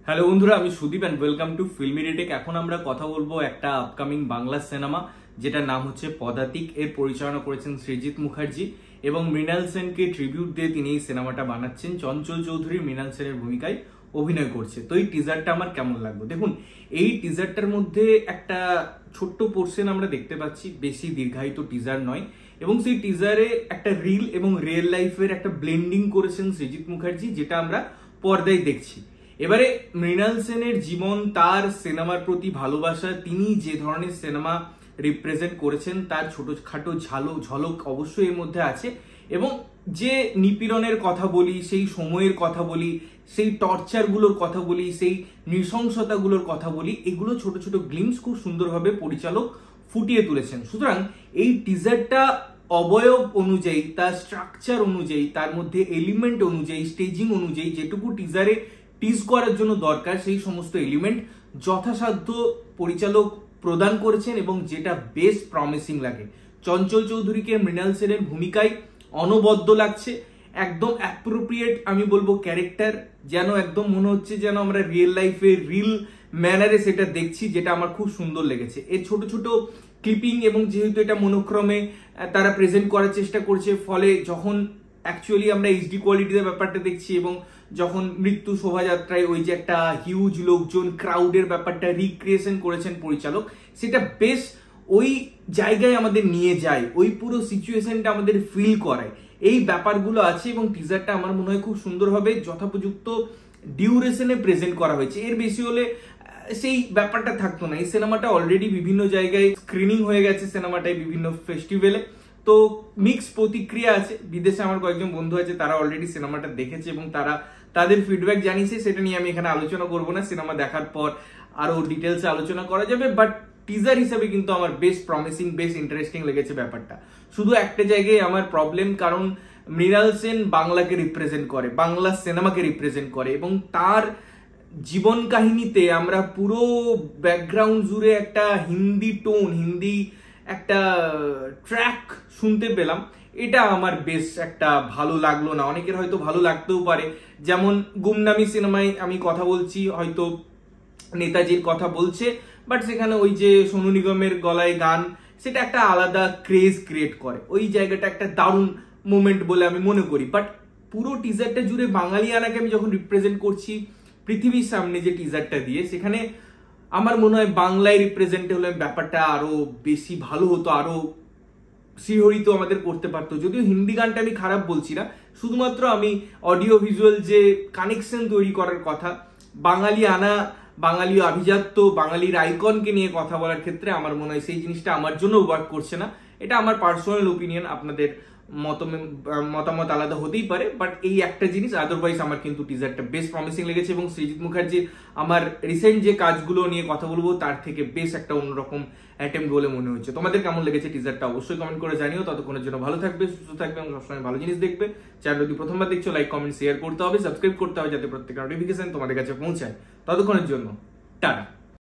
Hello বন্ধুরা, আমি Sudip and welcome to filmy retake. এখন আমরা কথা বলবো একটা আপকামিং বাংলা সিনেমা যেটার নাম হচ্ছে পদাতিক। এর পরিচালনা করেছেন সৃজিত মুখার্জি এবং মৃণাল সেনকে ট্রিবিউট দিয়ে তিনি এই সিনেমাটা বানাচ্ছেন। চঞ্চল চৌধুরী মৃণাল সেনের ভূমিকায় অভিনয় করছে। তো এই টিজারটা আমার কেমন লাগলো দেখুন। এই টিজারটার মধ্যে একটা ছোট্ট পোর্শন আমরা দেখতে পাচ্ছি, বেশি দীর্ঘায়িত টিজার নয়, এবং সেই টিজারে একটা রিল এবং রিয়েল লাইফের একটা ব্লেন্ডিং করেছেন সৃজিত মুখার্জি, যেটা আমরা পর্দায় দেখছি। এবারে মৃণাল সেনের জীবন, তার সিনেমার প্রতি ভালোবাসা, তিনি যে ধরনের সিনেমা রিপ্রেজেন্ট করেছেন তার ছোটখাটো ঝলক অবশ্যই এর মধ্যে আছে। এবং যে নিপীড়নের কথা বলি, সেই সময়ের কথা বলি, সেই টর্চারগুলোর কথা বলি, সেই নৃশংসতাগুলোর কথা বলি, এগুলো ছোট ছোট গ্লিমস খুব সুন্দরভাবে পরিচালক ফুটিয়ে তুলেছেন। সুতরাং এই টিজারটা অবয়ব অনুযায়ী, তার স্ট্রাকচার অনুযায়ী, তার মধ্যে এলিমেন্ট অনুযায়ী, স্টেজিং অনুযায়ী যেটুকু টিজারে টিজ করার জন্য দরকার সেই সমস্ত এলিমেন্ট যথাসাধ্য পরিচালক প্রদান করেছেন এবং যেটা বেশ প্রমিসিং লাগে। চঞ্চল চৌধুরীকে মৃণাল সেনের ভূমিকায় অনবদ্য লাগছে, একদম অ্যাপ্রোপ্রিয়েট আমি বলবো ক্যারেক্টার, যেন একদম মনে হচ্ছে যেন আমরা রিয়েল লাইফে রিল ম্যানারে সেটা দেখছি, যেটা আমার খুব সুন্দর লেগেছে। এর ছোট ছোট ক্লিপিং এবং যেহেতু এটা মনোক্রমে তারা প্রেজেন্ট করার চেষ্টা করছে, ফলে যখন অ্যাকচুয়ালি আমরা এইচডি কোয়ালিটিতে ব্যাপারটা দেখছি এবং যখন মৃত্যু শোভাযাত্রায় ওই যে একটা হিউজ লোকজন ক্রাউডের ব্যাপারটা রিক্রিয়েশন করেছেন পরিচালক, সেটা বেশ ওই জায়গায় আমাদের নিয়ে যায়, ওই পুরো সিচুয়েশনটা আমাদের ফিল করায়। এই ব্যাপারগুলো আছে এবং টিজারটা আমার মনে হয় খুব সুন্দরভাবে যথোপযুক্ত ডিউরেশনে প্রেজেন্ট করা হয়েছে। এর বেশি হলে সেই ব্যাপারটা থাকতো না। এই সিনেমাটা অলরেডি বিভিন্ন জায়গায় স্ক্রিনিং হয়ে গেছে, সিনেমাটায় বিভিন্ন ফেস্টিভ্যালে, তো মিক্স প্রতিক্রিয়া আছে। বিদেশে আমার কয়েকজন বন্ধু আছে, তারা অলরেডি সিনেমাটা দেখেছে এবং তারা তাদের ফিডব্যাক জানিয়েছে। সেটা নিয়ে আমি এখানে আলোচনা করব না, সিনেমা দেখার পর আরো ডিটেলসে আলোচনা করা যাবে। বাট টিজার হিসেবে কিন্তু আমার বেশ প্রমিসিং, বেশ ইন্টারেস্টিং লেগেছে ব্যাপারটা। শুধু একটা জায়গায় আমার প্রবলেম, কারণ মৃণাল সেন বাংলাকে রিপ্রেজেন্ট করে, বাংলা সিনেমাকে রিপ্রেজেন্ট করে এবং তার জীবন কাহিনীতে আমরা পুরো ব্যাকগ্রাউন্ড জুড়ে একটা হিন্দি টোন, হিন্দি একটা ট্র্যাক শুনতে পেলাম। এটা আমার বেশ একটা ভালো লাগলো না। অনেকের হয়তো ভালো লাগতেও পারে, যেমন গুমনামি সিনেমায় আমি কথা বলছি, হয়তো নেতাজির কথা বলছে, বাট সেখানে ওই যে সোনু নিগমের গলায় গান, সেটা একটা আলাদা ক্রেজ ক্রিয়েট করে। ওই জায়গাটা একটা দারুণ মোমেন্ট বলে আমি মনে করি। বাট পুরো টিজারটা জুড়ে বাঙালিয়ানাকে আমি যখন রিপ্রেজেন্ট করছি পৃথিবীর সামনে যে টিজারটা দিয়ে, সেখানে আমার মনে হয় বাংলায় রিপ্রেজেন্ট হলে ব্যাপারটা আরো বেশি ভালো হতো, আরো শিহরিত আমাদের করতে পারতো। যদিও হিন্দি গানটা আমি খারাপ বলছি না, শুধুমাত্র আমি অডিও ভিজুয়াল যে কানেকশন তৈরি করার কথা, বাঙালি আনা, বাঙালি আভিজাত্য, বাঙালির আইকনকে নিয়ে কথা বলার ক্ষেত্রে আমার মনে হয় সেই জিনিসটা আমার জন্য ওয়ার্ক করছে না। এটা আমার পার্সোনাল ওপিনিয়ন, আপনাদের মতামত আলাদা হতেই পারে। বাট এই একটা জিনিস, আদারওয়াইজ আমার কিন্তু টিজারটা বেশ প্রমিসিং লেগেছে এবং সৃজিত মুখার্জির আমার রিসেন্ট যে কাজগুলো নিয়ে কথা বলবো তার থেকে বেশ একটা অন্যরকম অ্যাটেম্প্ট বলে মনে হচ্ছে। তোমাদের কেমন লেগেছে টিজারটা অবশ্যই কমেন্ট করে জানিও। ততক্ষণের জন্য ভালো থাকবে, সুস্থ থাকবে এবং সবসময় ভালো জিনিস দেখবে। চ্যানেল যদি প্রথমবার দেখছো, লাইক কমেন্ট শেয়ার করতে হবে, সাবস্ক্রাইব করতে হবে, যাতে প্রত্যেক নোটিফিকেশন তোমাদের কাছে পৌঁছায়। ততক্ষণের জন্য টাটা।